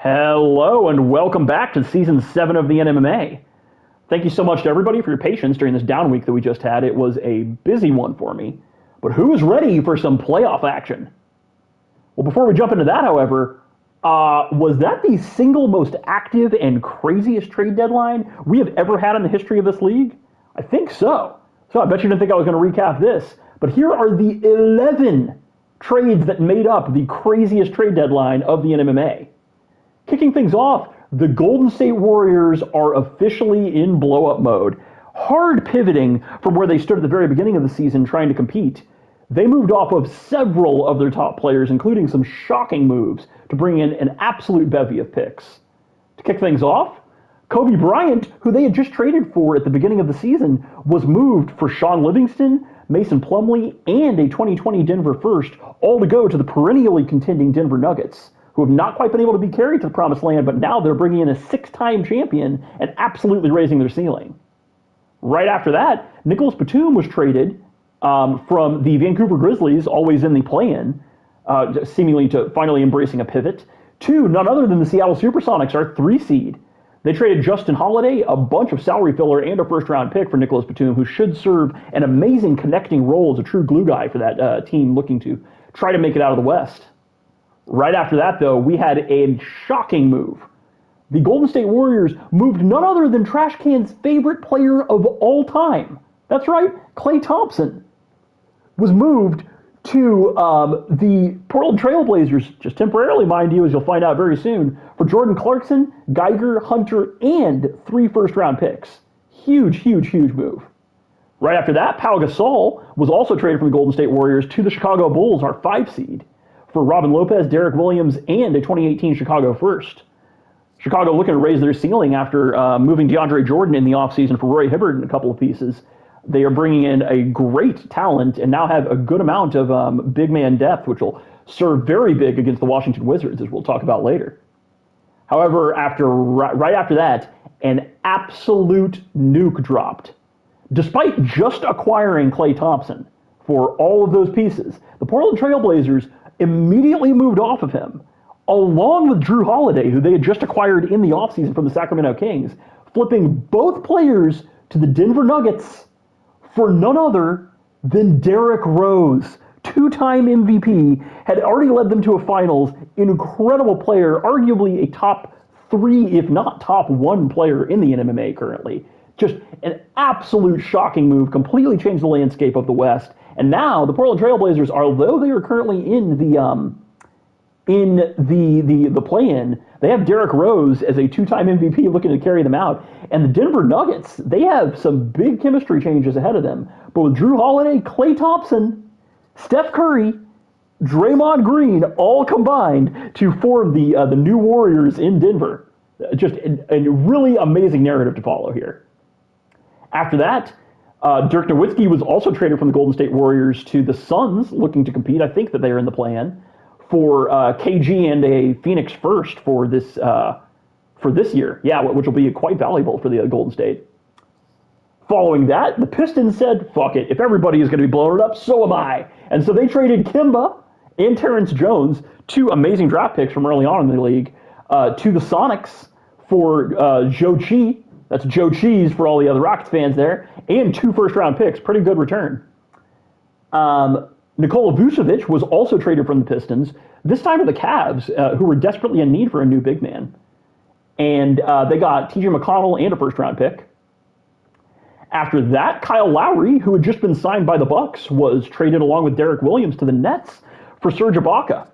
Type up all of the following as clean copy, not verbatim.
Hello and welcome back to season 7 of the NMMA. Thank you so much to everybody for your patience during this down week that we just had. It was a busy one for me. But who is ready for some playoff action? Well, before we jump into that, however, was that the single most active and craziest trade deadline we have ever had in the history of this league? I think so. So I bet you didn't think I was going to recap this. But here are the 11 trades that made up the craziest trade deadline of the NMMA. Kicking things off, the Golden State Warriors are officially in blow-up mode, hard pivoting from where they stood at the very beginning of the season trying to compete. They moved off of several of their top players, including some shocking moves, to bring in an absolute bevy of picks. To kick things off, Kobe Bryant, who they had just traded for at the beginning of the season, was moved for Shaun Livingston, Mason Plumlee, and a 2020 Denver first, all to go to the perennially contending Denver Nuggets, who have not quite been able to be carried to the promised land, but now they're bringing in a 6-time champion and absolutely raising their ceiling. Right after that, Nicolas Batum was traded from the Vancouver Grizzlies, always in the play-in, seemingly to finally embracing a pivot, to none other than the Seattle Supersonics, our 3 seed. They traded Justin Holiday, a bunch of salary filler, and a first-round pick for Nicolas Batum, who should serve an amazing connecting role as a true glue guy for that team looking to try to make it out of the West. Right after that, though, we had a shocking move. The Golden State Warriors moved none other than Trash Can's favorite player of all time. That's right, Klay Thompson was moved to the Portland Trail Blazers, just temporarily, mind you, as you'll find out very soon, for Jordan Clarkson, Geiger, Hunter, and 3 first-round picks. Huge, huge, huge move. Right after that, Pau Gasol was also traded from the Golden State Warriors to the Chicago Bulls, our 5 seed, for Robin Lopez, Derek Williams, and a 2018 Chicago first. Chicago looking to raise their ceiling after moving DeAndre Jordan in the offseason for Roy Hibbert in a couple of pieces. They are bringing in a great talent and now have a good amount of big man depth, which will serve very big against the Washington Wizards, as we'll talk about later. However, right after that, an absolute nuke dropped. Despite just acquiring Klay Thompson for all of those pieces, the Portland Trail Blazers immediately moved off of him, along with Jrue Holiday, who they had just acquired in the offseason from the Sacramento Kings, flipping both players to the Denver Nuggets for none other than Derrick Rose, 2-time MVP, had already led them to a finals, incredible player, arguably a top 3, if not top 1 player in the NMMA currently. Just an absolute shocking move, completely changed the landscape of the West. And now the Portland Trail Blazers, although they are currently in the play-in, they have Derrick Rose as a 2-time MVP looking to carry them out. And the Denver Nuggets, they have some big chemistry changes ahead of them. But with Jrue Holiday, Klay Thompson, Steph Curry, Draymond Green all combined to form the new Warriors in Denver. Just a really amazing narrative to follow here. After that, Dirk Nowitzki was also traded from the Golden State Warriors to the Suns, looking to compete. I think that they are in the play-in for KG and a Phoenix first for this year. Yeah, which will be quite valuable for the Golden State. Following that, the Pistons said, fuck it. If everybody is going to be blowing it up, so am I. And so they traded Kemba and Terrence Jones, 2 amazing draft picks from early on in the league, to the Sonics for Joe Chi. That's Joe Cheese for all the other Rockets fans there, and 2 first-round picks. Pretty good return. Nikola Vucevic was also traded from the Pistons, this time to the Cavs, who were desperately in need for a new big man. And they got TJ McConnell and a first-round pick. After that, Kyle Lowry, who had just been signed by the Bucks, was traded along with Derek Williams to the Nets for Serge Ibaka.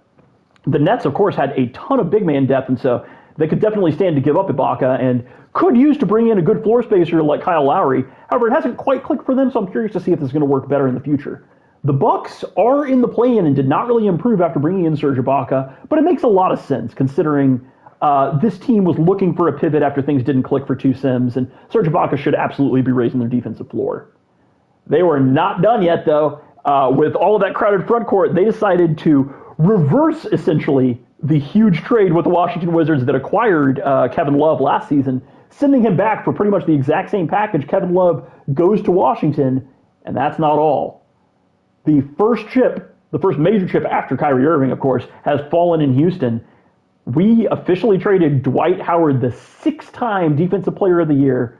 The Nets, of course, had a ton of big man depth, and so they could definitely stand to give up Ibaka and could use to bring in a good floor spacer like Kyle Lowry. However, it hasn't quite clicked for them, so I'm curious to see if this is going to work better in the future. The Bucks are in the play-in and did not really improve after bringing in Serge Ibaka, but it makes a lot of sense considering this team was looking for a pivot after things didn't click for 2 Sims, and Serge Ibaka should absolutely be raising their defensive floor. They were not done yet, though. With all of that crowded front court, they decided to reverse, essentially, the huge trade with the Washington Wizards that acquired Kevin Love last season, sending him back for pretty much the exact same package. Kevin Love goes to Washington, and that's not all. The first major chip after Kyrie Irving, of course, has fallen in Houston. we officially traded Dwight Howard, the 6-time Defensive Player of the Year,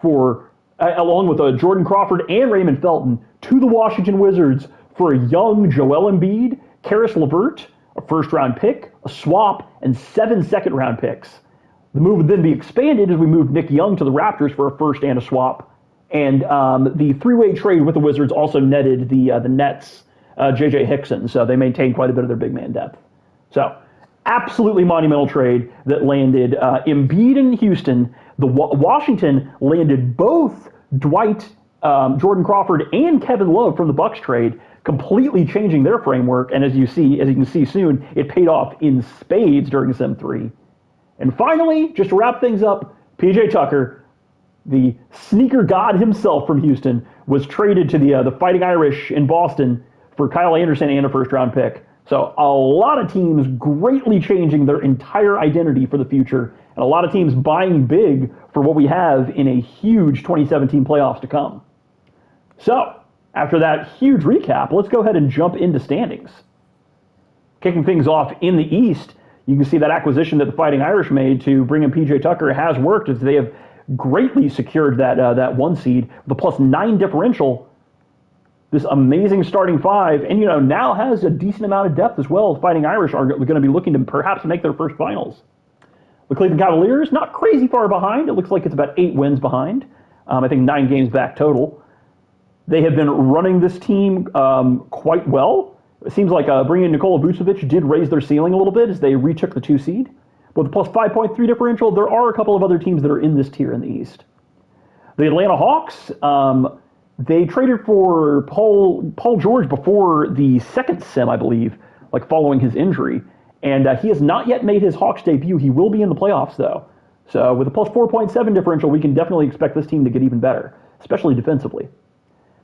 for along with Jordan Crawford and Raymond Felton, to the Washington Wizards for a young Joel Embiid, Karis LeVert, a first-round pick, a swap, and 7 second-round picks. The move would then be expanded as we moved Nick Young to the Raptors for a first and a swap. And the three-way trade with the Wizards also netted the Nets' J.J. Hickson, so they maintained quite a bit of their big man depth. So, absolutely monumental trade that landed Embiid in Houston. Washington landed both Dwight, Jordan Crawford, and Kevin Love from the Bucks trade, completely changing their framework. And as you can see soon, it paid off in spades during Sim 3. And finally, just to wrap things up, PJ Tucker, the sneaker god himself from Houston, was traded to the Fighting Irish in Boston for Kyle Anderson and a first-round pick. So a lot of teams greatly changing their entire identity for the future, and a lot of teams buying big for what we have in a huge 2017 playoffs to come. So, after that huge recap, let's go ahead and jump into standings. Kicking things off in the East, you can see that acquisition that the Fighting Irish made to bring in PJ Tucker has worked, as they have greatly secured that 1 seed with a +9 differential. This amazing starting 5, and now has a decent amount of depth as well. The Fighting Irish are going to be looking to perhaps make their first finals. The Cleveland Cavaliers, not crazy far behind. It looks like it's about 8 wins behind. I think 9 games back total. They have been running this team quite well. It seems like bringing in Nikola Vucevic did raise their ceiling a little bit as they retook the 2 seed. But with the +5.3 differential, there are a couple of other teams that are in this tier in the East. The Atlanta Hawks, they traded for Paul George before the second sim, I believe, like following his injury. And he has not yet made his Hawks debut. He will be in the playoffs, though. So with a +4.7 differential, we can definitely expect this team to get even better, especially defensively.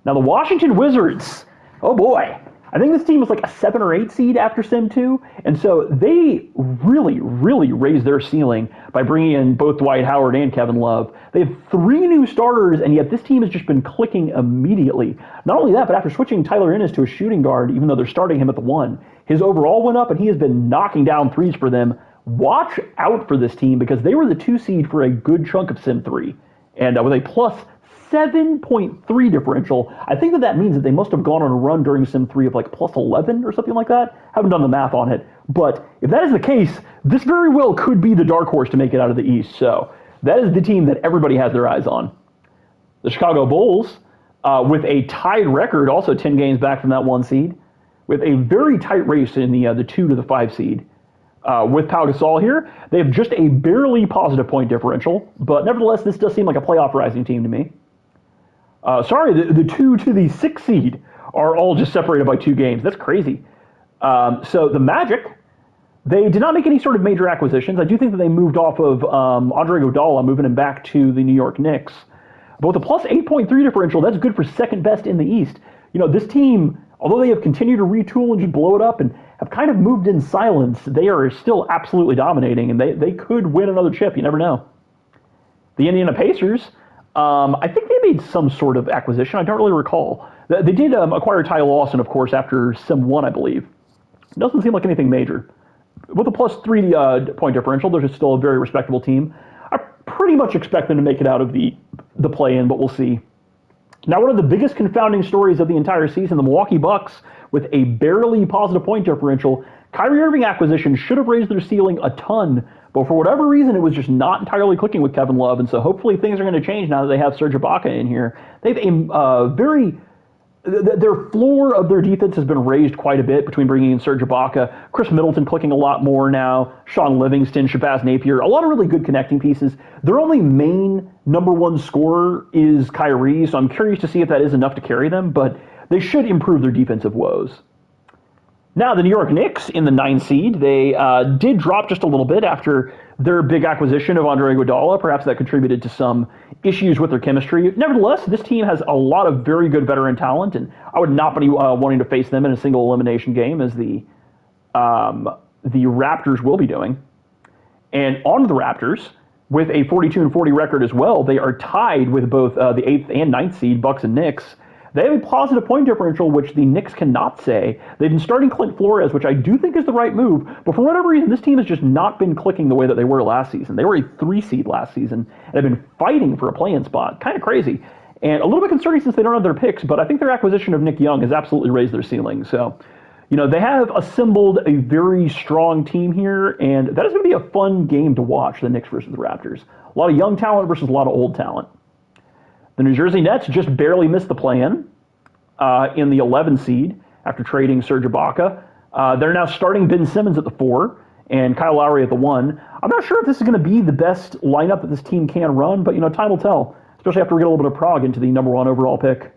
Now, the Washington Wizards, oh boy. I think this team was like a 7 or 8 seed after Sim 2, and so they really, really raised their ceiling by bringing in both Dwight Howard and Kevin Love. They have 3 new starters, and yet this team has just been clicking immediately. Not only that, but after switching Tyler Ennis to a shooting guard, even though they're starting him at the 1, his overall went up, and he has been knocking down threes for them. Watch out for this team, because they were the 2 seed for a good chunk of Sim 3, and with a +7.3 differential. I think that means that they must have gone on a run during Sim 3 of like +11 or something like that. Haven't done the math on it. But if that is the case, this very well could be the dark horse to make it out of the East. So that is the team that everybody has their eyes on. The Chicago Bulls, with a tied record, also 10 games back from that 1 seed, with a very tight race in the 2 to the 5 seed. With Pau Gasol here, they have just a barely positive point differential, but nevertheless, this does seem like a playoff rising team to me. The 2 to the 6 seed are all just separated by 2 games. That's crazy. So the Magic, they did not make any sort of major acquisitions. I do think that they moved off of Andre Iguodala, moving him back to the New York Knicks. But with a +8.3 differential, that's good for second best in the East. This team, although they have continued to retool and just blow it up and have kind of moved in silence, they are still absolutely dominating, and they could win another chip. You never know. The Indiana Pacers, I think they made some sort of acquisition. I don't really recall. They did acquire Ty Lawson, of course, after Sim 1, I believe. It doesn't seem like anything major. With a +3 point differential, they're just still a very respectable team. I pretty much expect them to make it out of the play-in, but we'll see. Now, one of the biggest confounding stories of the entire season, the Milwaukee Bucks, with a barely positive point differential. Kyrie Irving acquisition should have raised their ceiling a ton, but for whatever reason, it was just not entirely clicking with Kevin Love, and so hopefully things are going to change now that they have Serge Ibaka in here. They have their floor of their defense has been raised quite a bit between bringing in Serge Ibaka, Chris Middleton clicking a lot more now, Sean Livingston, Shabazz Napier, a lot of really good connecting pieces. Their only main number 1 scorer is Kyrie, so I'm curious to see if that is enough to carry them, but they should improve their defensive woes. Now, the New York Knicks in the 9 seed, they did drop just a little bit after their big acquisition of Andre Iguodala. Perhaps that contributed to some issues with their chemistry. Nevertheless, this team has a lot of very good veteran talent, and I would not be wanting to face them in a single elimination game as the Raptors will be doing. And on to the Raptors, with a 42-40 record as well, they are tied with both the 8th and 9th seed, Bucks and Knicks. They have a positive point differential, which the Knicks cannot say. They've been starting Clint Flores, which I do think is the right move, but for whatever reason, this team has just not been clicking the way that they were last season. They were a 3 seed last season and have been fighting for a play-in spot. Kind of crazy. And a little bit concerning since they don't have their picks, but I think their acquisition of Nick Young has absolutely raised their ceiling. So, they have assembled a very strong team here, and that is going to be a fun game to watch, the Knicks versus the Raptors. A lot of young talent versus a lot of old talent. The New Jersey Nets just barely missed the play-in in the 11 seed after trading Serge Ibaka. They're now starting Ben Simmons at the 4 and Kyle Lowry at the 1. I'm not sure if this is going to be the best lineup that this team can run, but time will tell, especially after we get a little bit of Prague into the number 1 overall pick.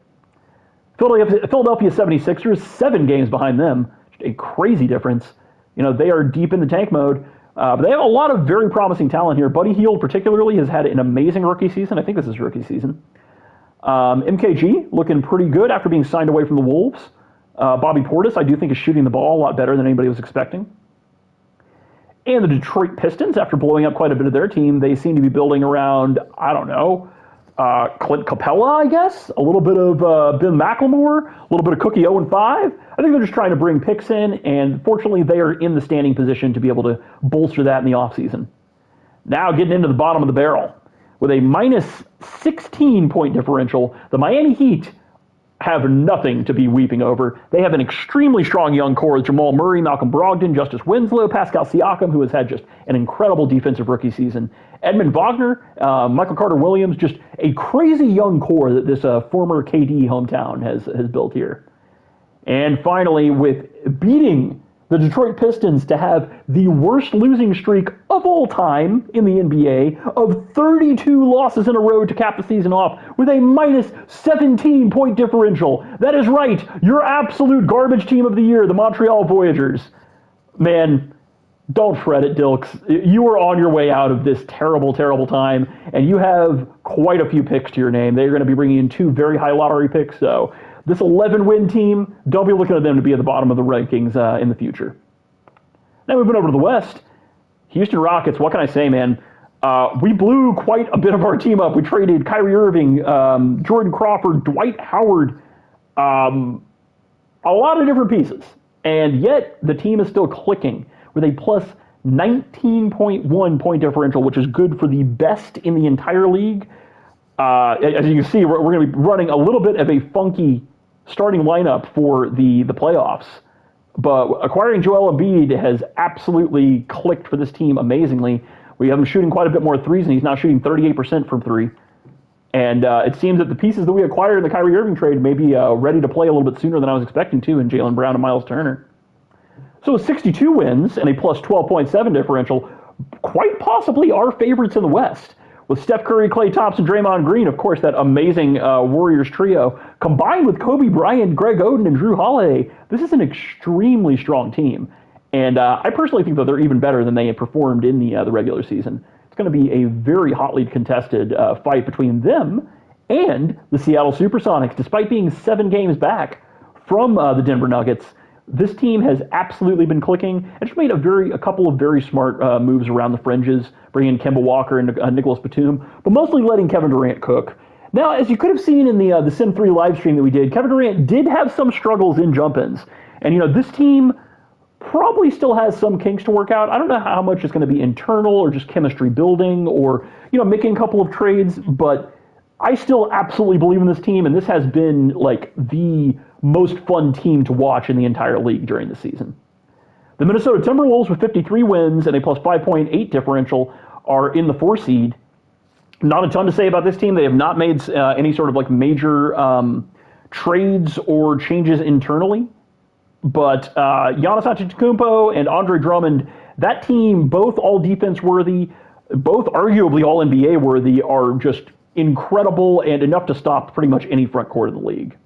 Philadelphia 76ers, 7 games behind them. Just a crazy difference. They are deep in the tank mode. But they have a lot of very promising talent here. Buddy Hield particularly has had an amazing rookie season. I think this is rookie season. MKG looking pretty good after being signed away from the Wolves. Bobby Portis, I do think, is shooting the ball a lot better than anybody was expecting. And the Detroit Pistons, after blowing up quite a bit of their team, they seem to be building around, I don't know, Clint Capella, I guess, a little bit of Ben McLemore, a little bit of Cookie 0-5. I think they're just trying to bring picks in, and fortunately they are in the standing position to be able to bolster that in the offseason. Now getting into the bottom of the barrel. With a minus 16 point differential, the Miami Heat have nothing to be weeping over. They have an extremely strong young core with Jamal Murray, Malcolm Brogdon, Justice Winslow, Pascal Siakam, who has had just an incredible defensive rookie season, Edmund Wagner, Michael Carter-Williams, just a crazy young core that this former KD hometown has built here. And finally, with beating the Detroit Pistons to have the worst losing streak of all time in the NBA of 32 losses in a row to cap the season off with a minus 17 point differential. That is right, your absolute garbage team of the year, the Montreal Voyagers. Man, don't fret it, Dilks. You are on your way out of this terrible, terrible time, and you have quite a few picks to your name. They're going to be bringing in 2 very high lottery picks, so this 11-win team, don't be looking at them to be at the bottom of the rankings in the future. Now moving over to the West, Houston Rockets, what can I say, man? We blew quite a bit of our team up. We traded Kyrie Irving, Jordan Crawford, Dwight Howard, a lot of different pieces. And yet the team is still clicking with a plus 19.1 point differential, which is good for the best in the entire league. As you can see, we're going to be running a little bit of a funky starting lineup for the playoffs. But acquiring Joel Embiid has absolutely clicked for this team amazingly. We have him shooting quite a bit more threes, and he's now shooting 38% from 3. And it seems that the pieces that we acquired in the Kyrie Irving trade may be ready to play a little bit sooner than I was expecting to in Jaylen Brown and Miles Turner. So with 62 wins and a plus 12.7 differential, quite possibly our favorites in the West. With Steph Curry, Klay Thompson, Draymond Green, of course, that amazing Warriors trio, combined with Kobe Bryant, Greg Oden, and Drew Holiday, this is an extremely strong team. And I personally think that they're even better than they had performed in the regular season. It's going to be a very hotly contested fight between them and the Seattle Supersonics. Despite being 7 games back from the Denver Nuggets, this team has absolutely been clicking and just made a couple of very smart moves around the fringes, bringing in Kemba Walker and Nicholas Batum, but mostly letting Kevin Durant cook. Now, as you could have seen in the Sim 3 live stream that we did, Kevin Durant did have some struggles in jump-ins. And, this team probably still has some kinks to work out. I don't know how much is going to be internal or just chemistry building or, making a couple of trades, but I still absolutely believe in this team, and this has been, the most fun team to watch in the entire league during the season. The Minnesota Timberwolves with 53 wins and a plus 5.8 differential are in the 4 seed. Not a ton to say about this team. They have not made any sort of major trades or changes internally. But Giannis Antetokounmpo and Andre Drummond, that team, both all defense worthy, both arguably all NBA worthy, are just incredible and enough to stop pretty much any front court in the league.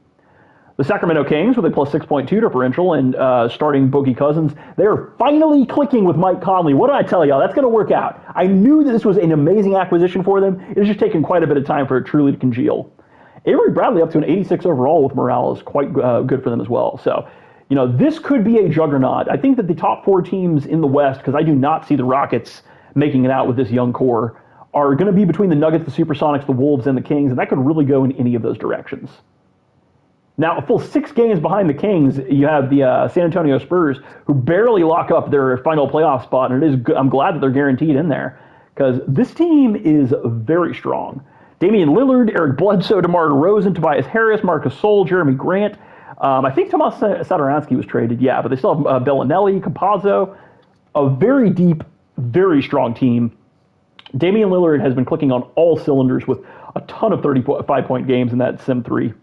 The Sacramento Kings with a plus 6.2 differential and starting Boogie Cousins, they are finally clicking with Mike Conley. What did I tell y'all? That's going to work out. I knew that this was an amazing acquisition for them. It has just taken quite a bit of time for it truly to congeal. Avery Bradley up to an 86 overall with morale is quite good for them as well. So, this could be a juggernaut. I think that the top 4 teams in the West, because I do not see the Rockets making it out with this young core, are going to be between the Nuggets, the Supersonics, the Wolves, and the Kings, and that could really go in any of those directions. Now, a full 6 games behind the Kings, you have the San Antonio Spurs, who barely lock up their final playoff spot, and it is good. I'm glad that they're guaranteed in there, because this team is very strong. Damian Lillard, Eric Bledsoe, DeMar DeRozan, Tobias Harris, Marcus Gasol, Jeremy Grant. I think Tomas Satoransky was traded, yeah, but they still have Bellinelli, Campazzo. A very deep, very strong team. Damian Lillard has been clicking on all cylinders with a ton of 35-point games in that Sim 3.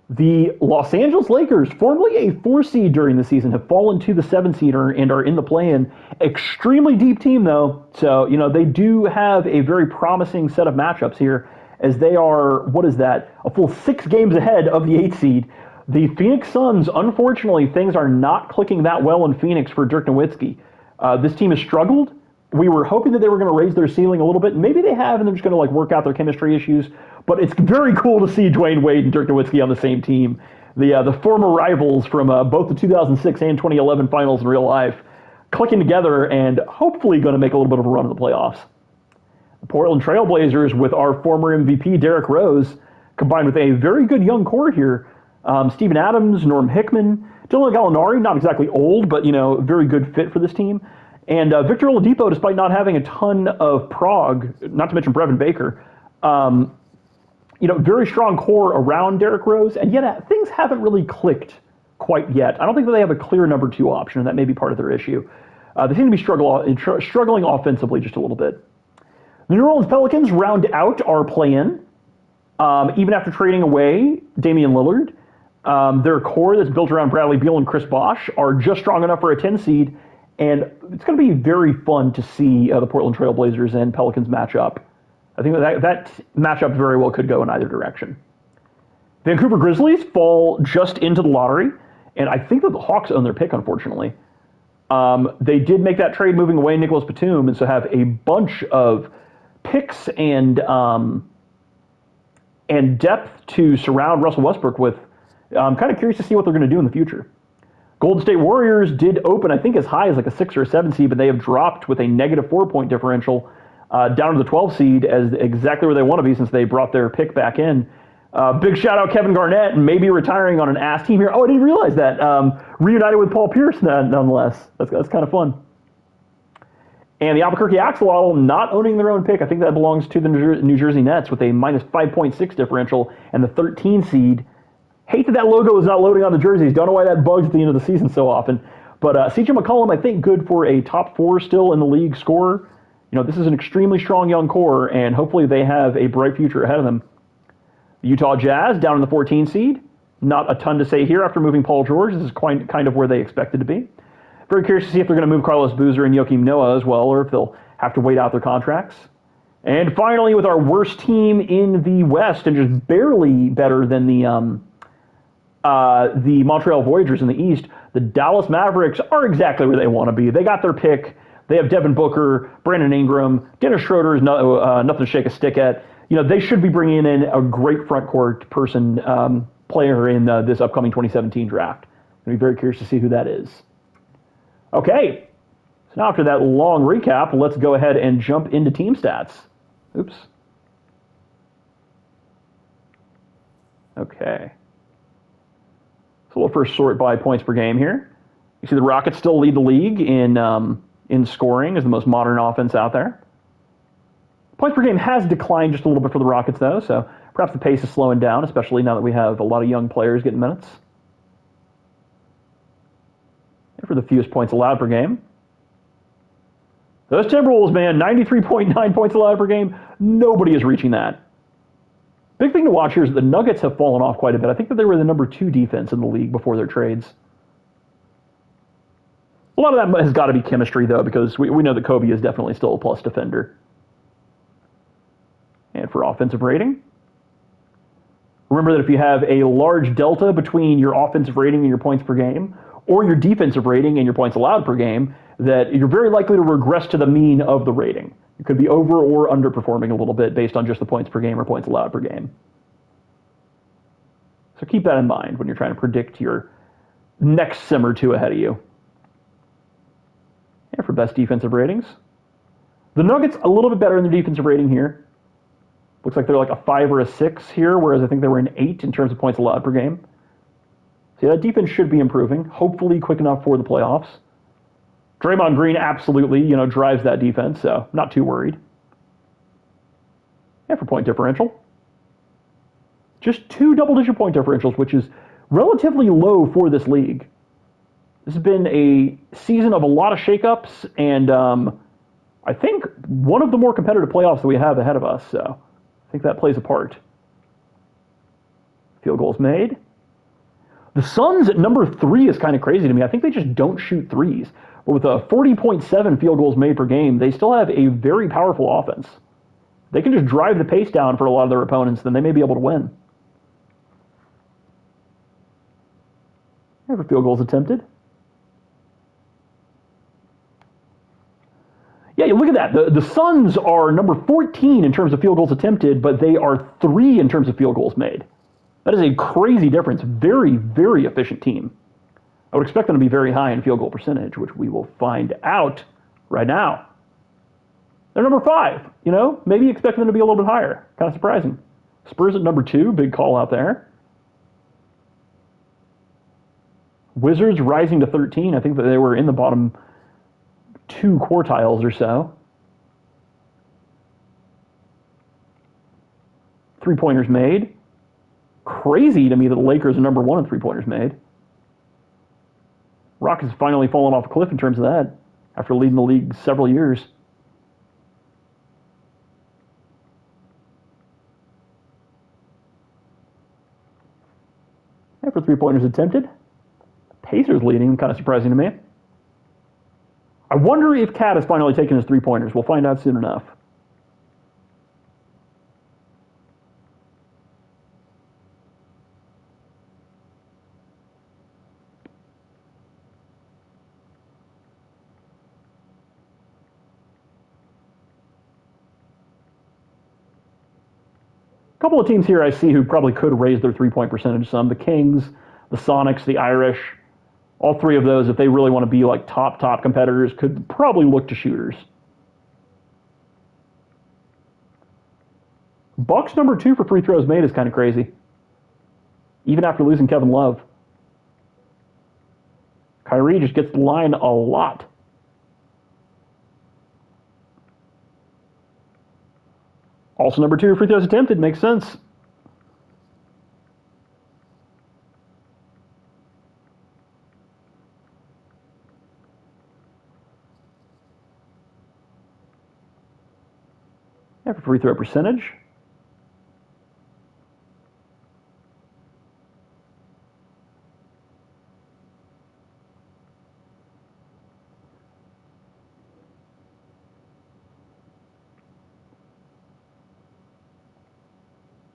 The Los Angeles Lakers, formerly a 4 seed during the season, have fallen to the 7 seed and are in the play-in. Extremely deep team, though. So, they do have a very promising set of matchups here, as they are, what is that, a full 6 games ahead of the 8 seed. The Phoenix Suns, unfortunately, things are not clicking that well in Phoenix for Dirk Nowitzki. This team has struggled. We were hoping that they were going to raise their ceiling a little bit. Maybe they have, and they're just going to work out their chemistry issues. But it's very cool to see Dwayne Wade and Dirk Nowitzki on the same team. The former rivals from both the 2006 and 2011 finals in real life clicking together and hopefully going to make a little bit of a run in the playoffs. The Portland Trailblazers, with our former MVP Derrick Rose, combined with a very good young core here. Steven Adams, Norm Hickman, Dylan Gallinari, not exactly old, but very good fit for this team. And Victor Oladipo, despite not having a ton of prog, not to mention Brevin Baker, very strong core around Derrick Rose, and yet things haven't really clicked quite yet. I don't think that they have a clear number 2 option, and that may be part of their issue. They seem to be struggling offensively just a little bit. The New Orleans Pelicans round out our play-in, even after trading away Damian Lillard. Their core that's built around Bradley Beal and Chris Bosh are just strong enough for a 10 seed, and it's going to be very fun to see the Portland Trailblazers and Pelicans match up. I think that matchup very well could go in either direction. Vancouver Grizzlies fall just into the lottery, and I think that the Hawks own their pick, unfortunately. They did make that trade moving away Nicholas Batum, and so have a bunch of picks and depth to surround Russell Westbrook with. I'm kind of curious to see what they're going to do in the future. Golden State Warriors did open, I think, as high as a 6 or a 7 seed, but they have dropped with a negative 4-point differential down to the 12 seed as exactly where they want to be since they brought their pick back in. Big shout out Kevin Garnett, and maybe retiring on an ass team here. Oh, I didn't realize that. Reunited with Paul Pierce, nonetheless. That's kind of fun. And the Albuquerque Axolotl not owning their own pick. I think that belongs to the New Jersey Nets with a minus 5.6 differential and the 13 seed. Hate that logo is not loading on the jerseys. Don't know why that bugs at the end of the season so often. But CJ McCollum, I think, good for a top 4 still in the league scorer. This is an extremely strong young core, and hopefully they have a bright future ahead of them. The Utah Jazz down in the 14 seed. Not a ton to say here after moving Paul George. This is kind of where they expected to be. Very curious to see if they're going to move Carlos Boozer and Joakim Noah as well, or if they'll have to wait out their contracts. And finally, with our worst team in the West, and just barely better than the Montreal Voyagers in the East, the Dallas Mavericks are exactly where they want to be. They got their pick. They have Devin Booker, Brandon Ingram, Dennis Schroeder is nothing to shake a stick at. They should be bringing in a great front court player in this upcoming 2017 draft. I'll be very curious to see who that is. Okay, so now after that long recap, let's go ahead and jump into team stats. Oops. Okay. So we'll first sort by points per game here. You see the Rockets still lead the league in scoring as the most modern offense out there. Points per game has declined just a little bit for the Rockets, though, so perhaps the pace is slowing down, especially now that we have a lot of young players getting minutes. And for the fewest points allowed per game, those Timberwolves, man, 93.9 points allowed per game. Nobody is reaching that. Big thing to watch here is that the Nuggets have fallen off quite a bit. I think that they were the number 2 defense in the league before their trades. A lot of that has got to be chemistry, though, because we know that Kobe is definitely still a plus defender. And for offensive rating, remember that if you have a large delta between your offensive rating and your points per game, or your defensive rating and your points allowed per game, that you're very likely to regress to the mean of the rating. You could be over or underperforming a little bit based on just the points per game or points allowed per game. So keep that in mind when you're trying to predict your next sim or two ahead of you. And for best defensive ratings, the Nuggets a little bit better in their defensive rating here. Looks like they're like a 5 or a 6 here, whereas I think they were an 8 in terms of points allowed per game. So that defense should be improving, hopefully quick enough for the playoffs. Draymond Green absolutely, drives that defense, so not too worried. And for point differential, just 2 double-digit point differentials, which is relatively low for this league. This has been a season of a lot of shakeups, and I think one of the more competitive playoffs that we have ahead of us, so I think that plays a part. Field goals made. The Suns at number 3 is kind of crazy to me. I think they just don't shoot threes. But with a 40.7 field goals made per game, they still have a very powerful offense. They can just drive the pace down for a lot of their opponents, then they may be able to win. Never field goals attempted. Yeah, you look at that. The Suns are number 14 in terms of field goals attempted, but they are 3 in terms of field goals made. That is a crazy difference. Very, very efficient team. I would expect them to be very high in field goal percentage, which we will find out right now. They're number 5. Maybe expect them to be a little bit higher. Kind of surprising. Spurs at number 2. Big call out there. Wizards rising to 13. I think that they were in the bottom 2 quartiles or so. 3-pointers made. Crazy to me that the Lakers are number 1 in 3-pointers made. Rockets finally fallen off a cliff in terms of that after leading the league several years. And for 3-pointers attempted, Pacers leading, kind of surprising to me. I wonder if Cat has finally taken his 3-pointers. We'll find out soon enough. A couple of teams here I see who probably could raise their 3-point percentage some. The Kings, the Sonics, the Irish. All 3 of those, if they really want to be like top competitors, could probably look to shooters. Bucks number 2 for free throws made is kind of crazy. Even after losing Kevin Love. Kyrie just gets the line a lot. Also number 2 free throws attempted, makes sense. And for free throw percentage,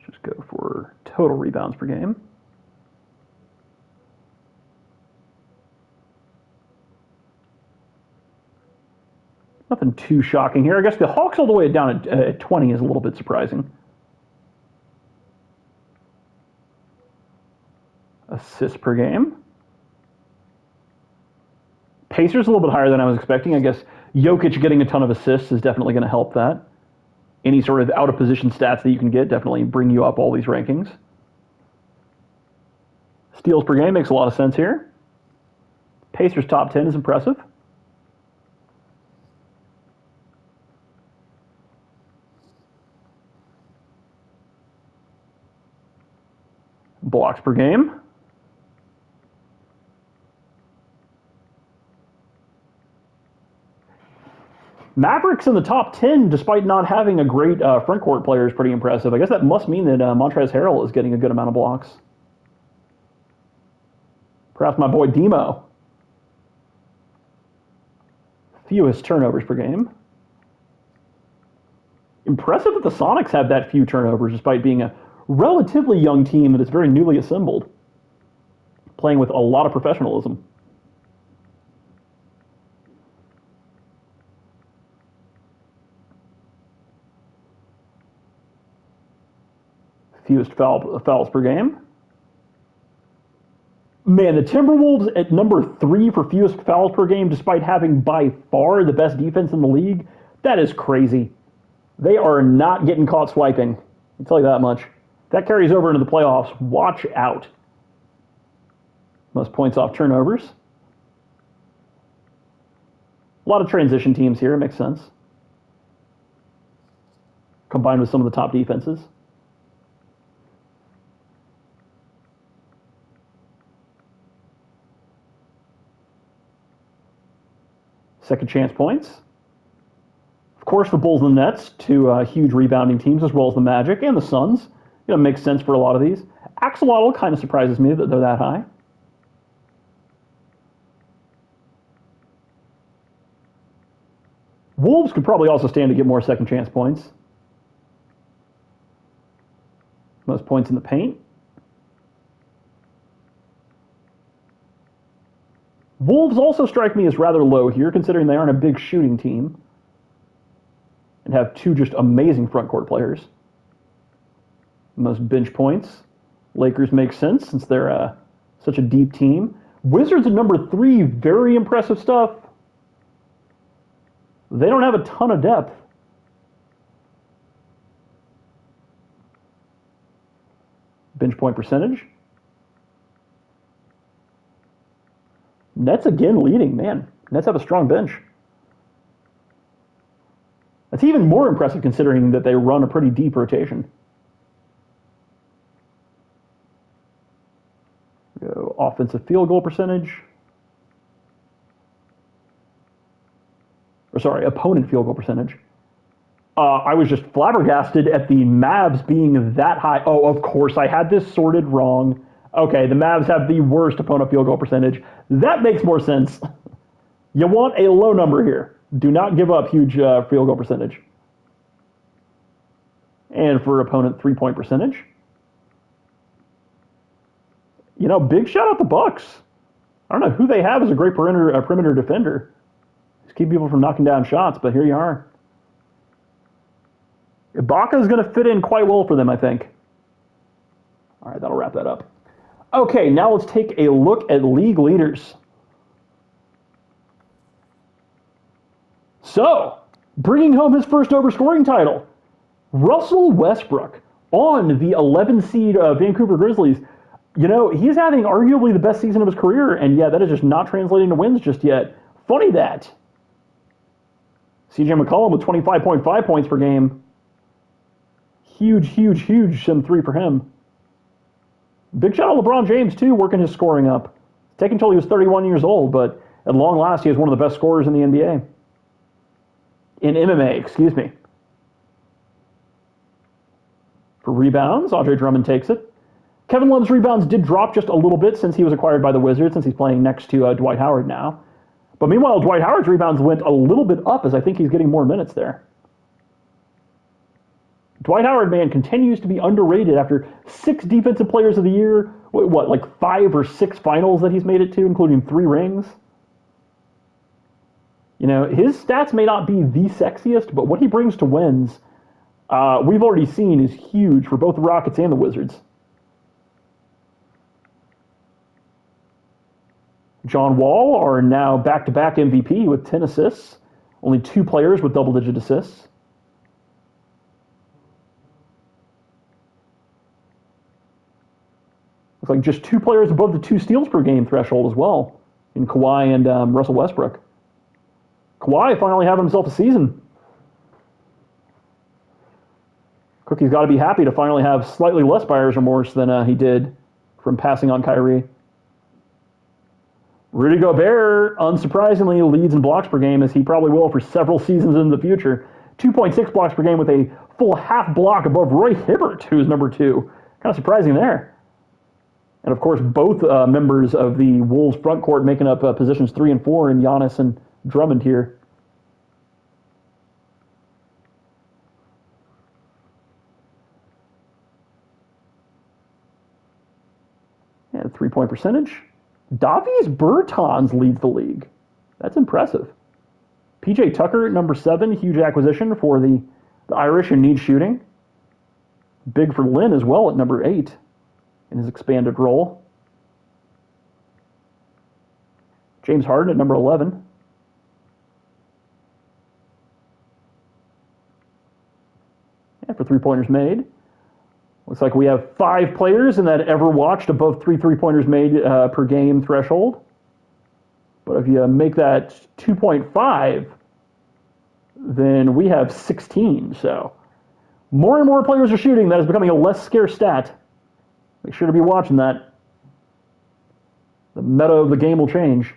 just go for total rebounds per game. Nothing too shocking here. I guess the Hawks all the way down at 20 is a little bit surprising. Assists per game. Pacers a little bit higher than I was expecting. I guess Jokic getting a ton of assists is definitely going to help that. Any sort of out-of-position stats that you can get definitely bring you up all these rankings. Steals per game makes a lot of sense here. Pacers top 10 is impressive. Blocks per game. Mavericks in the top 10, despite not having a great front court player, is pretty impressive. I guess that must mean that Montrezl Harrell is getting a good amount of blocks. Perhaps my boy Demo. Fewest turnovers per game. Impressive that the Sonics have that few turnovers, despite being a relatively young team that is very newly assembled, playing with a lot of professionalism. Fewest fouls per game. Man, the Timberwolves at number 3 for fewest fouls per game, despite having by far the best defense in the league, that is crazy. They are not getting caught swiping. I'll tell you that much. If that carries over into the playoffs, watch out. Most points off turnovers. A lot of transition teams here, it makes sense. Combined with some of the top defenses. Second chance points. Of course, the Bulls and the Nets, two huge rebounding teams, as well as the Magic and the Suns. You know, makes sense for a lot of these. Axolotl kind of surprises me that they're that high. Wolves could probably also stand to get more second chance points. Most points in the paint. Wolves also strike me as rather low here, considering they aren't a big shooting team and have two just amazing front court players. Most bench points. Lakers make sense since they're such a deep team. Wizards at number 3, very impressive stuff. They don't have a ton of depth. Bench point percentage. Nets again leading, man. Nets have a strong bench. That's even more impressive considering that they run a pretty deep rotation. Go offensive field goal percentage. Or sorry, opponent field goal percentage. I was just flabbergasted at the Mavs being that high. Oh, of course, I had this sorted wrong. Okay, the Mavs have the worst opponent field goal percentage. That makes more sense. You want a low number here. Do not give up huge field goal percentage. And for opponent three-point percentage, you know, big shout out the Bucks. I don't know who they have as a great perimeter defender. Just keep people from knocking down shots, but here you are. Ibaka is going to fit in quite well for them, I think. All right, that'll wrap that up. Okay, now let's take a look at league leaders. So, bringing home his first overscoring title, Russell Westbrook on the 11 seed Vancouver Grizzlies. You know, he's having arguably the best season of his career, and yeah, that is just not translating to wins just yet. Funny that. CJ McCollum with 25.5 points per game. Huge sim 3 for him. Big shout out LeBron James, too, working his scoring up. It's taken until he was 31 years old, but at long last, he is one of the best scorers in the NBA. In MMA, excuse me. For rebounds, Andre Drummond takes it. Kevin Love's rebounds did drop just a little bit since he was acquired by the Wizards, since he's playing next to Dwight Howard now. But meanwhile, Dwight Howard's rebounds went a little bit up as I think he's getting more minutes there. Dwight Howard, man, continues to be underrated after 6 Defensive Players of the Year. What, like 5 or 6 finals that he's made it to, including 3 rings? You know, his stats may not be the sexiest, but what he brings to wins, we've already seen is huge for both the Rockets and the Wizards. John Wall are now back-to-back MVP with 10 assists. Only 2 players with double-digit assists. Looks like just 2 players above the 2 steals per game threshold as well, in Kawhi and Russell Westbrook. Kawhi finally having himself a season. Cookie's got to be happy to finally have slightly less buyer's remorse than he did from passing on Kyrie. Rudy Gobert, unsurprisingly, leads in blocks per game, as he probably will for several seasons in the future. 2.6 blocks per game with a full half block above Roy Hibbert, who's number 2. Kind of surprising there. And, of course, both members of the Wolves front court making up positions 3 and 4 in Giannis and Drummond here. And 3-point percentage. Davis Bertans leads the league. That's impressive. PJ Tucker at number 7, huge acquisition for the Irish who need shooting. Big for Lynn as well at number 8 in his expanded role. James Harden at number 11. And for 3-pointers made. Looks like we have 5 players in that ever watched above 3 3-pointers made per game threshold. But if you make that 2.5, then we have 16. So more and more players are shooting. That is becoming a less scarce stat. Make sure to be watching that. The meta of the game will change.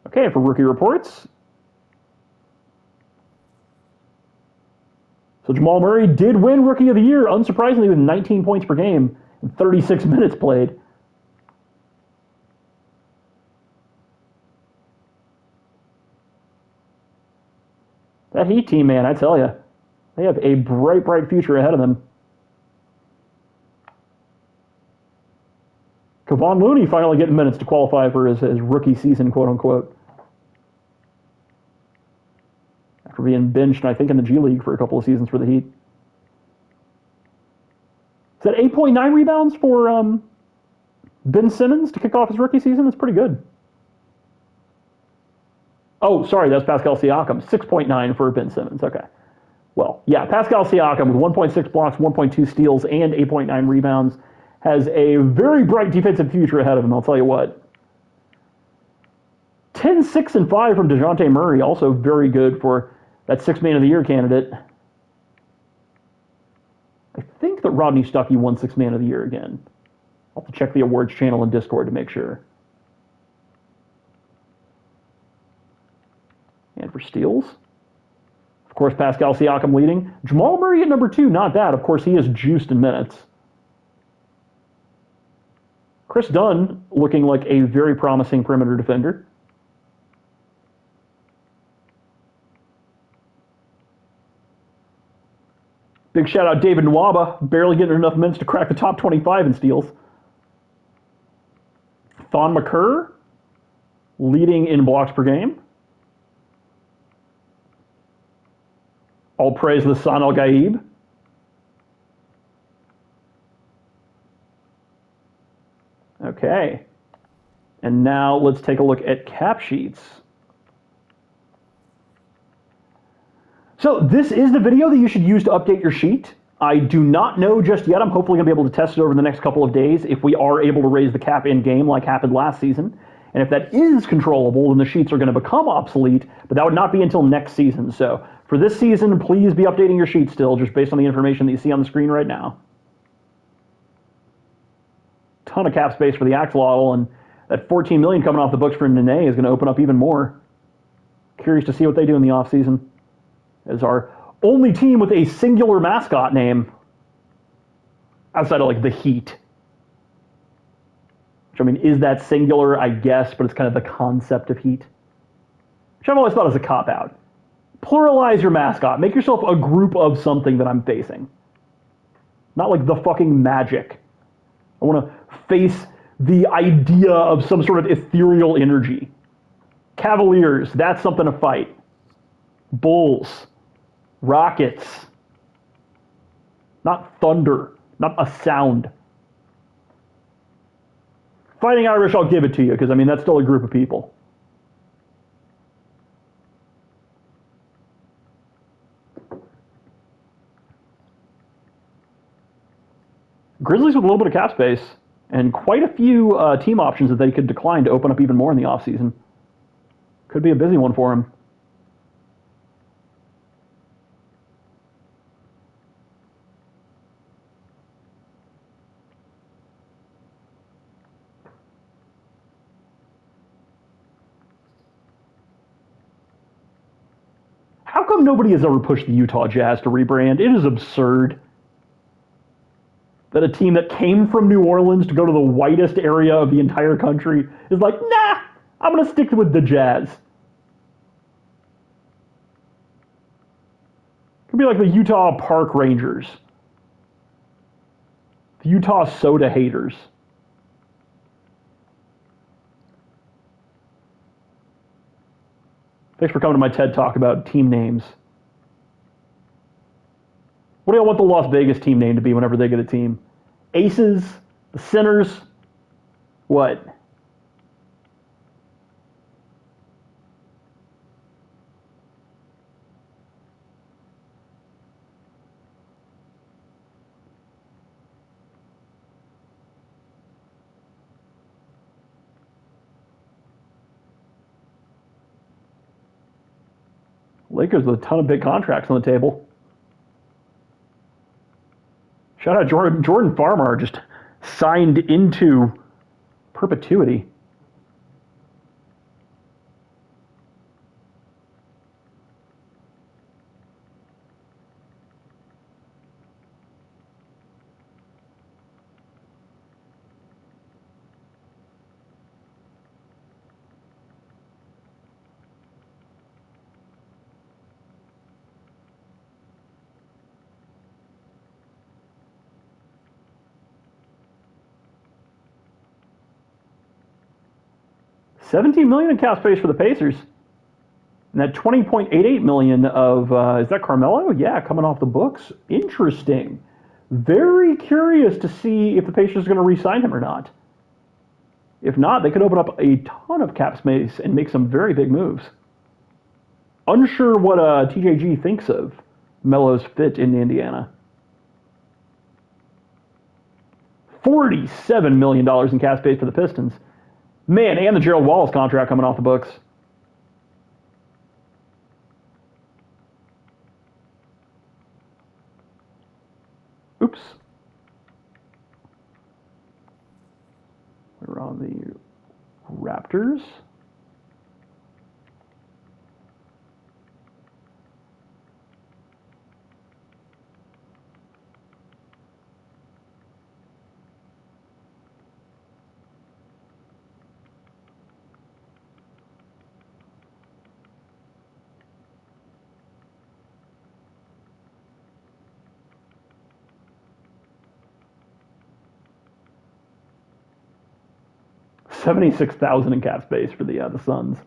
Okay, for rookie reports. So Jamal Murray did win Rookie of the Year, unsurprisingly, with 19 points per game and 36 minutes played. That Heat team, man, I tell you, they have a bright, bright future ahead of them. Kevon Looney finally getting minutes to qualify for his rookie season, quote unquote. After being benched, I think, in the G League for a couple of seasons for the Heat. Is that 8.9 rebounds for Ben Simmons to kick off his rookie season? That's pretty good. Oh, sorry, that's Pascal Siakam. 6.9 for Ben Simmons. Okay. Well, yeah, Pascal Siakam with 1.6 blocks, 1.2 steals, and 8.9 rebounds has a very bright defensive future ahead of him, I'll tell you what. 10, 6, and 5 from DeJounte Murray, also very good for that 6th Man of the Year candidate. I think that Rodney Stuckey won 6th Man of the Year again. I'll have to check the awards channel in Discord to make sure. And for steals, of course, Pascal Siakam leading. Jamal Murray at number 2, not bad. Of course, he is juiced in minutes. Chris Dunn looking like a very promising perimeter defender. Big shout out David Nwaba, barely getting enough minutes to crack the top 25 in steals. Thon Maker leading in blocks per game. All praise to Hassan El-Gaib. Okay. And now let's take a look at cap sheets. So this is the video that you should use to update your sheet. I do not know just yet. I'm hopefully going to be able to test it over the next couple of days if we are able to raise the cap in-game like happened last season. And if that is controllable, then the sheets are going to become obsolete, but that would not be until next season. So for this season, please be updating your sheet still, just based on the information that you see on the screen right now. Ton of cap space for the axolotl, and that $14 million coming off the books for Nene is going to open up even more. Curious to see what they do in the offseason. As our only team with a singular mascot name outside of like the Heat. Which, I mean, is that singular? I guess, but it's kind of the concept of Heat. Which I've always thought is a cop-out. Pluralize your mascot. Make yourself a group of something that I'm facing. Not like the fucking Magic. I want to face the idea of some sort of ethereal energy. Cavaliers, that's something to fight. Bulls. Rockets. Not thunder. Not a sound. Fighting Irish, I'll give it to you, because, I mean, that's still a group of people. Grizzlies with a little bit of cap space and quite a few team options that they could decline to open up even more in the offseason. Could be a busy one for them. How come nobody has ever pushed the Utah Jazz to rebrand? It is absurd that a team that came from New Orleans to go to the whitest area of the entire country is like, nah, I'm going to stick with the Jazz. Could be like the Utah Park Rangers. The Utah Soda Haters. Thanks for coming to my TED Talk about team names. What do y'all want the Las Vegas team name to be whenever they get a team? Aces? The Sinners? What? Lakers with a ton of big contracts on the table. Shout out Jordan Farmar, just signed into perpetuity. $17 million in cap space for the Pacers. And that $20.88 million of, is that Carmelo? Yeah, coming off the books. Interesting. Very curious to see if the Pacers are going to re-sign him or not. If not, they could open up a ton of cap space and make some very big moves. Unsure what TJG thinks of Melo's fit in Indiana. $47 million in cap space for the Pistons. Man, and the Gerald Wallace contract coming off the books. Oops. We're on the Raptors. $76,000 in cap space for the Suns.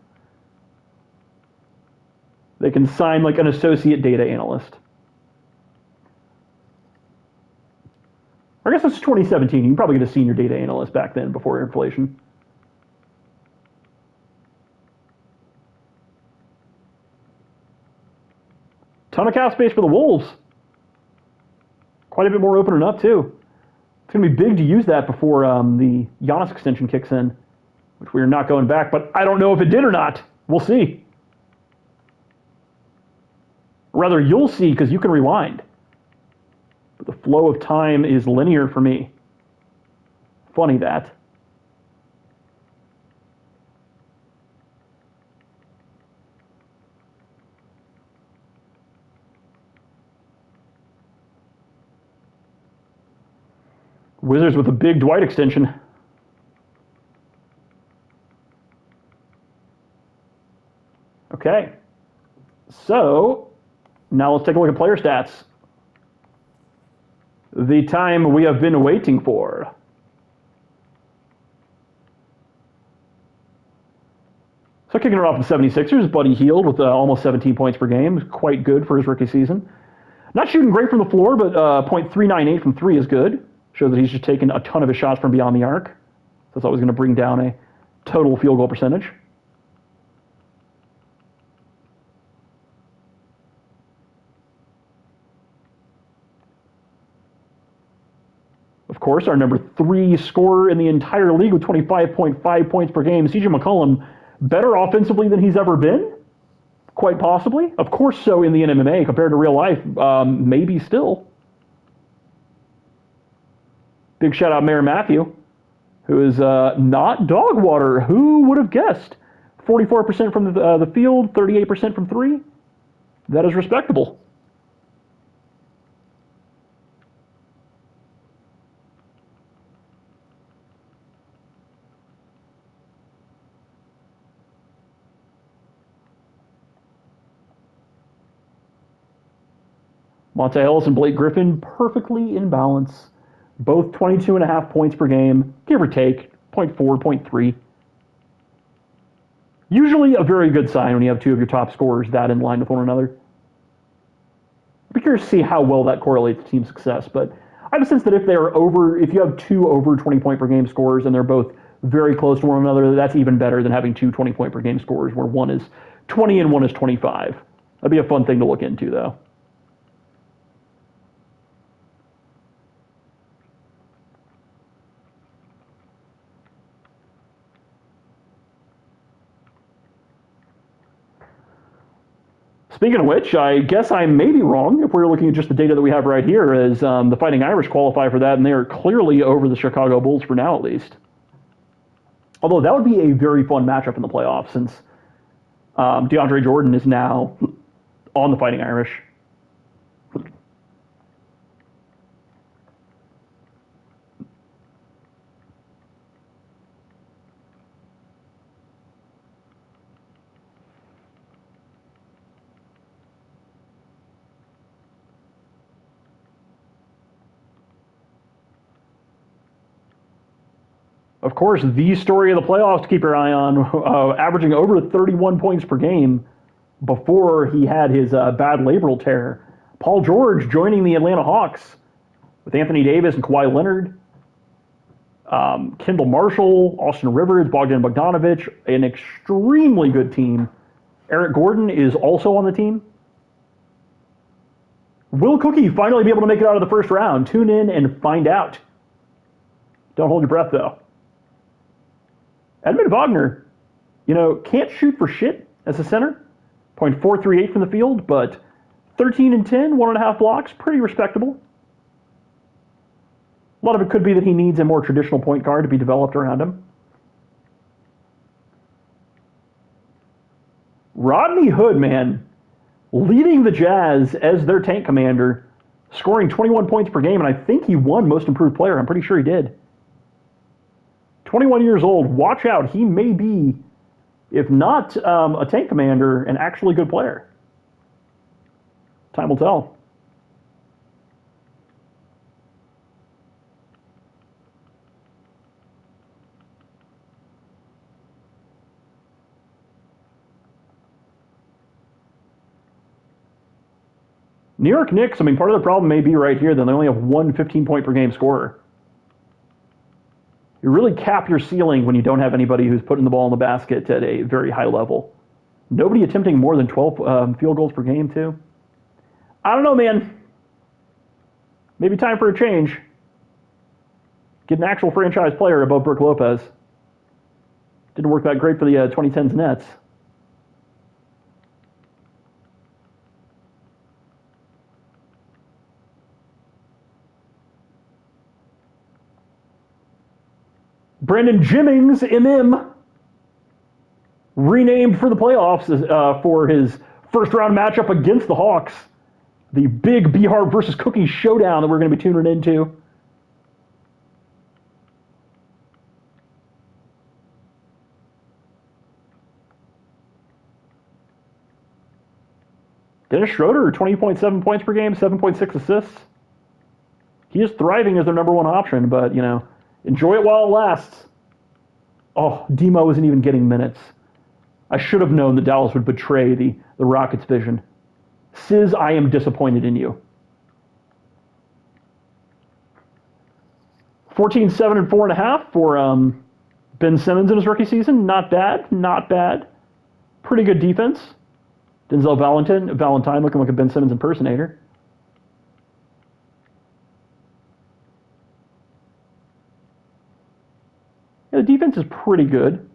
They can sign like an associate data analyst. I guess it's 2017. You can probably get a senior data analyst back then before inflation. Ton of cap space for the Wolves. Quite a bit more opening up too. It's going to be big to use that before the Giannis extension kicks in, which we are not going back, but I don't know if it did or not. We'll see. Rather, you'll see because you can rewind. But the flow of time is linear for me. Funny that. Wizards with a big Dwight extension. Okay. So, now let's take a look at player stats. The time we have been waiting for. So kicking it off the 76ers, Buddy Hield with almost 17 points per game. Quite good for his rookie season. Not shooting great from the floor, but .398 from three is good. Shows that he's just taken a ton of his shots from beyond the arc. That's always going to bring down a total field goal percentage. Of course, our number 3 scorer in the entire league with 25.5 points per game, CJ McCollum, better offensively than he's ever been? Quite possibly. Of course so in the NMMA compared to real life, maybe still. Big shout out Mayor Matthew, who is not dog water. Who would have guessed? 44% from the field, 38% from three. That is respectable. Monte Ellis and Blake Griffin, perfectly in balance. Both 22.5 points per game, give or take, 0.4, 0.3. Usually a very good sign when you have two of your top scorers that in line with one another. I'd be curious to see how well that correlates to team success, but I have a sense that if you have two over 20 point per game scorers and they're both very close to one another, that's even better than having two 20 point per game scorers where one is 20 and one is 25. That'd be a fun thing to look into, though. Speaking of which, I guess I may be wrong if we're looking at just the data that we have right here, as the Fighting Irish qualify for that, and they are clearly over the Chicago Bulls for now, at least. Although that would be a very fun matchup in the playoffs, since DeAndre Jordan is now on the Fighting Irish. Of course, the story of the playoffs to keep your eye on, averaging over 31 points per game before he had his bad labral tear. Paul George joining the Atlanta Hawks with Anthony Davis and Kawhi Leonard, Kendall Marshall, Austin Rivers, Bogdan Bogdanovic, an extremely good team. Eric Gordon is also on the team. Will Cookie finally be able to make it out of the first round? Tune in and find out. Don't hold your breath, though. Edmund Wagner, can't shoot for shit as a center. .438 from the field, but 13 and 10, 1.5 blocks, pretty respectable. A lot of it could be that he needs a more traditional point guard to be developed around him. Rodney Hood, man, leading the Jazz as their tank commander, scoring 21 points per game, and I think he won Most Improved Player. I'm pretty sure he did. 21 years old. Watch out. He may be, if not a tank commander, an actually good player. Time will tell. New York Knicks, part of the problem may be right here that they only have one 15-point per game scorer. You really cap your ceiling when you don't have anybody who's putting the ball in the basket at a very high level. Nobody attempting more than 12 field goals per game, too. I don't know, man. Maybe time for a change. Get an actual franchise player above Brook Lopez. Didn't work that great for the 2010s Nets. Brandon Jennings, MM, renamed for the playoffs for his first-round matchup against the Hawks. The big Behar versus Cookie showdown that we're going to be tuning into. Dennis Schroeder, 20.7 points per game, 7.6 assists. He is thriving as their number one option, but, enjoy it while it lasts. Oh, Demo isn't even getting minutes. I should have known that Dallas would betray the Rockets' vision. Sis, I am disappointed in you. 14, 7, and 4.5 for Ben Simmons in his rookie season. Not bad, not bad. Pretty good defense. Denzel Valentine looking like a Ben Simmons impersonator. Yeah, the defense is pretty good.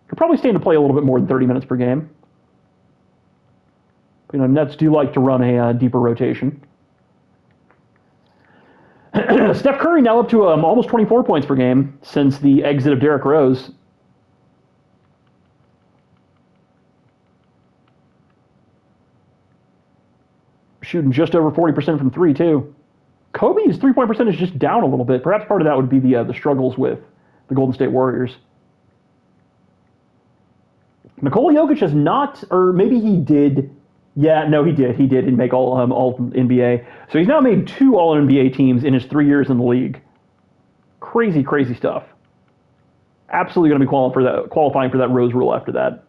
Could probably stand to play a little bit more than 30 minutes per game. Nets do like to run a deeper rotation. Steph Curry now up to almost 24 points per game since the exit of Derrick Rose. Shooting just over 40% from three, too. Kobe's three-point percentage just down a little bit. Perhaps part of that would be the struggles with the Golden State Warriors. Nikola Jokic has not, or maybe he did. Yeah, no, he did. He didn't make all NBA. So he's now made 2 All NBA teams in his 3 years in the league. Crazy, crazy stuff. Absolutely going to be qualifying for that Rose Rule after that.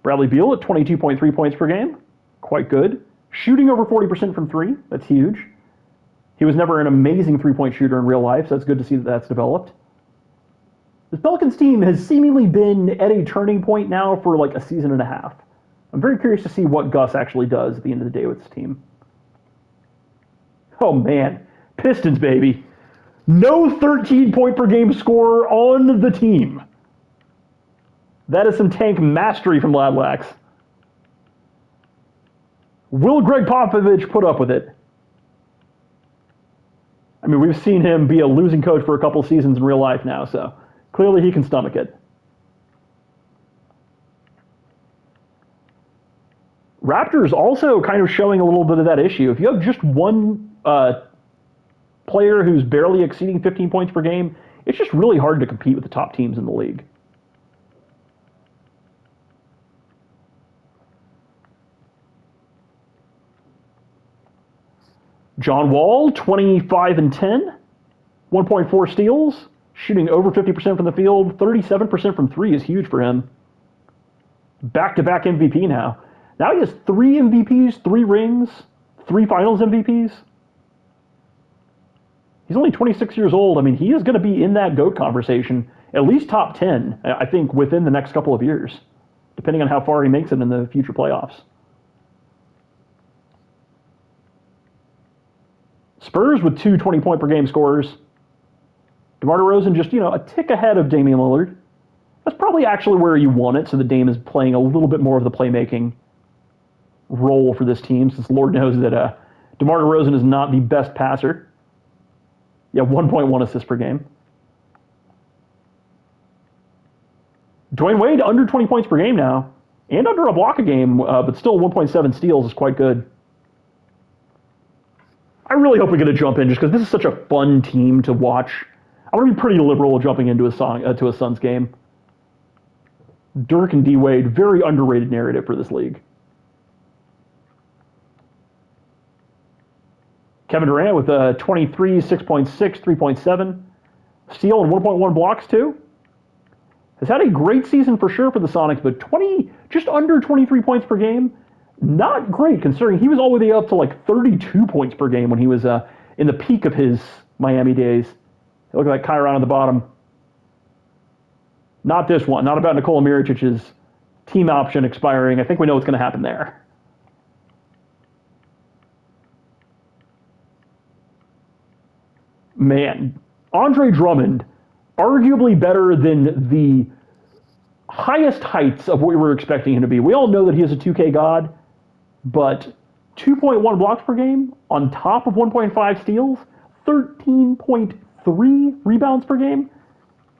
Bradley Beal at 22.3 points per game. Quite good. Shooting over 40% from 3. That's huge. He was never an amazing three-point shooter in real life, so it's good to see that that's developed. This Pelicans team has seemingly been at a turning point now for like a season and a half. I'm very curious to see what Gus actually does at the end of the day with this team. Oh, man. Pistons, baby. No 13-point per game scorer on the team. That is some tank mastery from Ladlax. Will Greg Popovich put up with it? I mean, we've seen him be a losing coach for a couple seasons in real life now, so clearly he can stomach it. Raptors also kind of showing a little bit of that issue. If you have just one player who's barely exceeding 15 points per game, it's just really hard to compete with the top teams in the league. John Wall, 25 and 10, 1.4 steals, shooting over 50% from the field, 37% from three is huge for him. Back-to-back MVP now. Now he has 3 MVPs, 3 rings, 3 finals MVPs. He's only 26 years old. I mean, he is going to be in that GOAT conversation, at least top 10, I think, within the next couple of years, depending on how far he makes it in the future playoffs. Spurs with 2 20-point per game scorers. DeMar DeRozan just, a tick ahead of Damian Lillard. That's probably actually where you want it, so the Dame is playing a little bit more of the playmaking role for this team, since Lord knows that DeMar DeRozan is not the best passer. Yeah, 1.1 assists per game. Dwayne Wade under 20 points per game now, and under a block a game, but still 1.7 steals is quite good. I really hope we get to jump in just because this is such a fun team to watch. I want to be pretty liberal jumping into a Suns game. Dirk and D-Wade, very underrated narrative for this league. Kevin Durant with 23, 6.6, 3.7. Steal and 1.1 blocks too. Has had a great season for sure for the Sonics, but just under 23 points per game, not great considering he was all the way up to like 32 points per game when he was in the peak of his Miami days. Look at that Chiron at the bottom. Not this one. Not about Nikola Mirotic's team option expiring. I think we know what's going to happen there. Man, Andre Drummond, arguably better than the highest heights of what we were expecting him to be. We all know that he is a 2K god, but 2.1 blocks per game on top of 1.5 steals, 13.3 rebounds per game.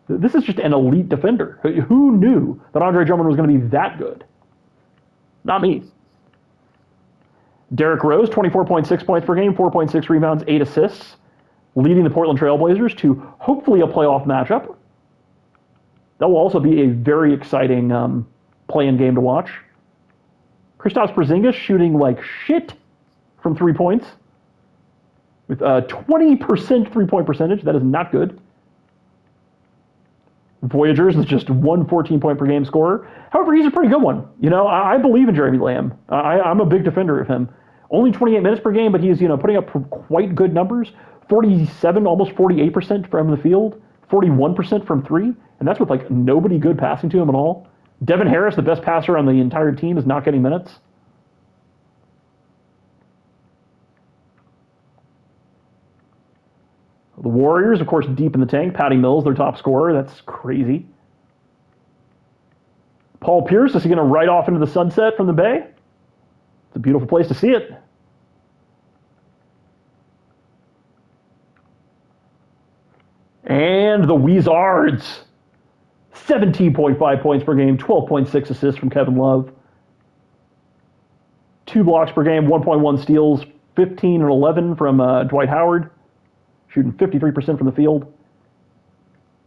This is just an elite defender. Who knew that Andre Drummond was going to be that good? Not me. Derrick Rose, 24.6 points per game, 4.6 rebounds, 8 assists, leading the Portland Trailblazers to hopefully a playoff matchup. That will also be a very exciting play-in game to watch. Kristaps Porzingis shooting like shit from 3 points with a 20% three-point percentage. That is not good. Voyagers is just 114-point per game scorer. However, he's a pretty good one. I believe in Jeremy Lamb. I'm a big defender of him. Only 28 minutes per game, but he's putting up quite good numbers. 47, almost 48% from the field, 41% from three, and that's with like nobody good passing to him at all. Devin Harris, the best passer on the entire team, is not getting minutes. The Warriors, of course, deep in the tank. Patty Mills, their top scorer. That's crazy. Paul Pierce, is he going to ride off into the sunset from the Bay? It's a beautiful place to see it. And the Wizards, 17.5 points per game, 12.6 assists from Kevin Love. 2 blocks per game, 1.1 steals, 15 and 11 from Dwight Howard, shooting 53% from the field.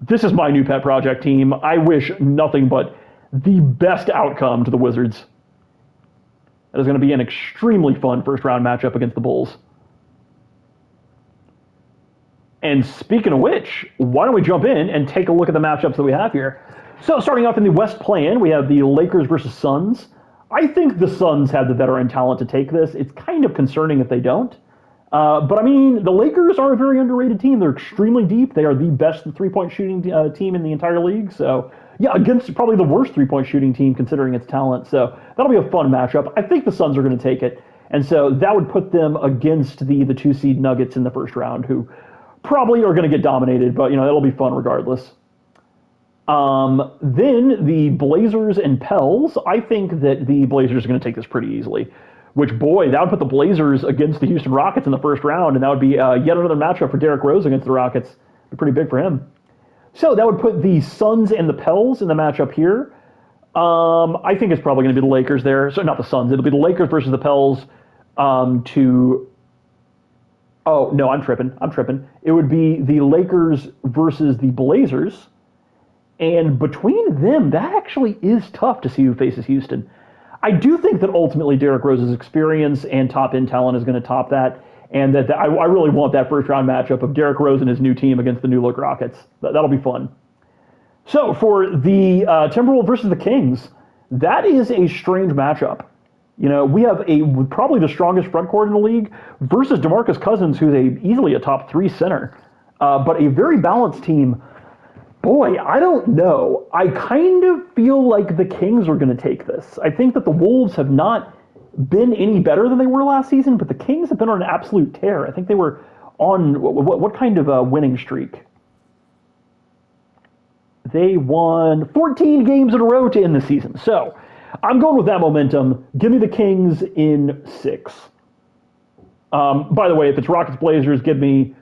This is my new pet project team. I wish nothing but the best outcome to the Wizards. That is going to be an extremely fun first-round matchup against the Bulls. And speaking of which, why don't we jump in and take a look at the matchups that we have here. So starting off in the West play-in, we have the Lakers versus Suns. I think the Suns have the veteran talent to take this. It's kind of concerning if they don't. But I mean, the Lakers are a very underrated team. They're extremely deep. They are the best three-point shooting team in the entire league. So yeah, against probably the worst three-point shooting team considering its talent. So that'll be a fun matchup. I think the Suns are going to take it. And so that would put them against the 2-seed Nuggets in the first round, who probably are going to get dominated, but it'll be fun regardless. Then the Blazers and Pels. I think that the Blazers are going to take this pretty easily. Which, boy, that would put the Blazers against the Houston Rockets in the first round, and that would be yet another matchup for Derrick Rose against the Rockets. Be pretty big for him. So that would put the Suns and the Pels in the matchup here. I think it's probably going to be the Lakers there. So not the Suns. It'll be the Lakers versus the Pels to... Oh, no, I'm tripping. It would be the Lakers versus the Blazers. And between them, that actually is tough to see who faces Houston. I do think that ultimately Derrick Rose's experience and top-end talent is going to top that, and that I really want that first-round matchup of Derrick Rose and his new team against the new-look Rockets. That'll be fun. So for the Timberwolves versus the Kings, that is a strange matchup. You know, we have probably the strongest front court in the league versus DeMarcus Cousins, who's easily a top 3 center, but a very balanced team. Boy, I don't know. I kind of feel like the Kings are going to take this. I think that the Wolves have not been any better than they were last season, but the Kings have been on an absolute tear. I think they were on what kind of a winning streak? They won 14 games in a row to end the season. So I'm going with that momentum. Give me the Kings in 6. By the way, if it's Rockets Blazers, give me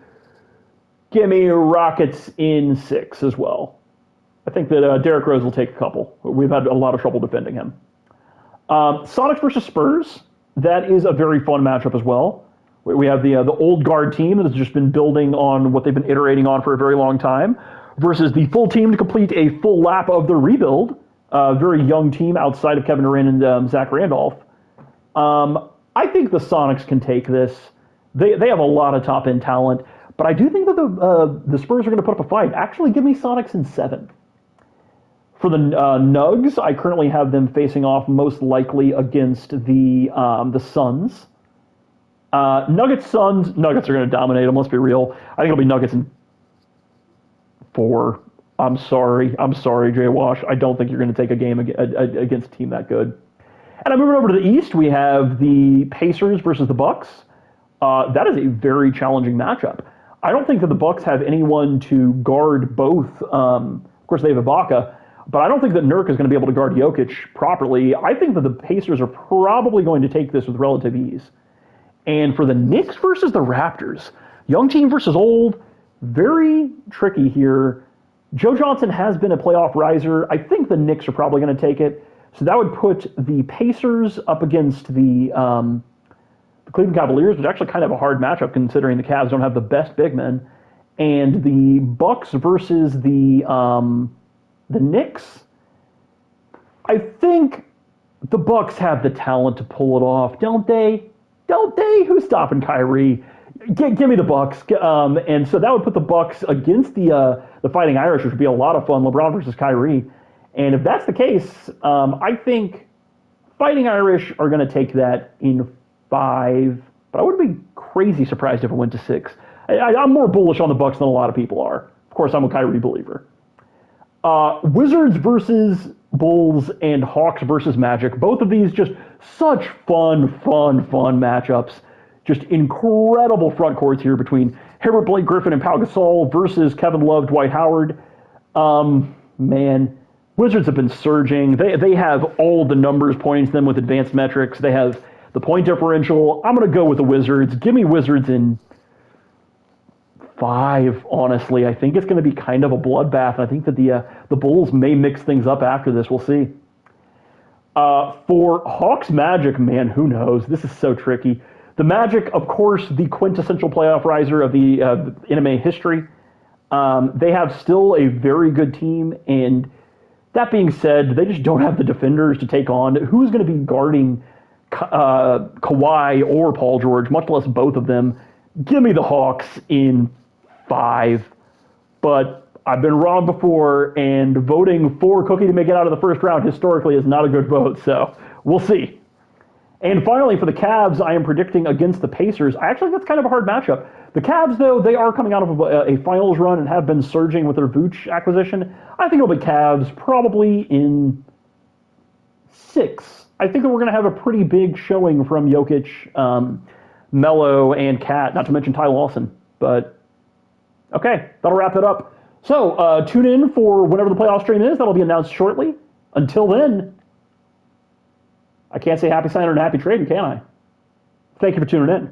Rockets in 6 as well. I think that Derrick Rose will take a couple. We've had a lot of trouble defending him. Sonics versus Spurs. That is a very fun matchup as well. We have the old guard team that has just been building on what they've been iterating on for a very long time versus the full team to complete a full lap of the rebuild. Very young team outside of Kevin Durant and Zach Randolph. I think the Sonics can take this. They have a lot of top-end talent. But I do think that the Spurs are going to put up a fight. Actually, give me Sonics in 7. For the Nugs, I currently have them facing off most likely against the Suns. Nuggets, Suns, Nuggets are going to dominate them, let's be real. I think it'll be Nuggets in 4. I'm sorry, Jay Wash. I don't think you're going to take a game against a team that good. And I'm moving over to the East. We have the Pacers versus the Bucks. That is a very challenging matchup. I don't think that the Bucks have anyone to guard both. Of course, they have Ibaka, but I don't think that Nurk is going to be able to guard Jokic properly. I think that the Pacers are probably going to take this with relative ease. And for the Knicks versus the Raptors, young team versus old, very tricky here. Joe Johnson has been a playoff riser. I think the Knicks are probably going to take it. So that would put the Pacers up against the Cleveland Cavaliers, which is actually kind of a hard matchup considering the Cavs don't have the best big men, and the Bucks versus the Knicks. I think the Bucks have the talent to pull it off, don't they? Who's stopping Kyrie? Give me the Bucks, and so that would put the Bucks against the Fighting Irish, which would be a lot of fun. LeBron versus Kyrie, and if that's the case, I think Fighting Irish are going to take that in 5, but I wouldn't be crazy surprised if it went to 6. I'm more bullish on the Bucks than a lot of people are. Of course, I'm a Kyrie believer. Wizards versus Bulls and Hawks versus Magic. Both of these just such fun matchups. Just incredible front courts here between Herbert, Blake Griffin, and Pau Gasol versus Kevin Love, Dwight Howard. Man, Wizards have been surging. They have all the numbers pointing to them with advanced metrics. They have the point differential. I'm going to go with the Wizards. Give me Wizards in 5, honestly. I think it's going to be kind of a bloodbath. I think that the Bulls may mix things up after this. We'll see. For Hawks Magic, man, who knows? This is so tricky. The Magic, of course, the quintessential playoff riser of the NBA history. They have still a very good team, and that being said, they just don't have the defenders to take on. Who's going to be guarding Kawhi or Paul George, much less both of them? Give me the Hawks in 5. But I've been wrong before, and voting for Cookie to make it out of the first round historically is not a good vote, so we'll see. And finally, for the Cavs, I am predicting against the Pacers. Actually, that's kind of a hard matchup. The Cavs, though, they are coming out of a finals run and have been surging with their Vooch acquisition. I think it'll be Cavs probably in 6. I think that we're going to have a pretty big showing from Jokic, Melo, and Cat, not to mention Ty Lawson. But, okay, that'll wrap it up. So tune in for whenever the playoff stream is. That'll be announced shortly. Until then, I can't say happy signing and happy trading, can I? Thank you for tuning in.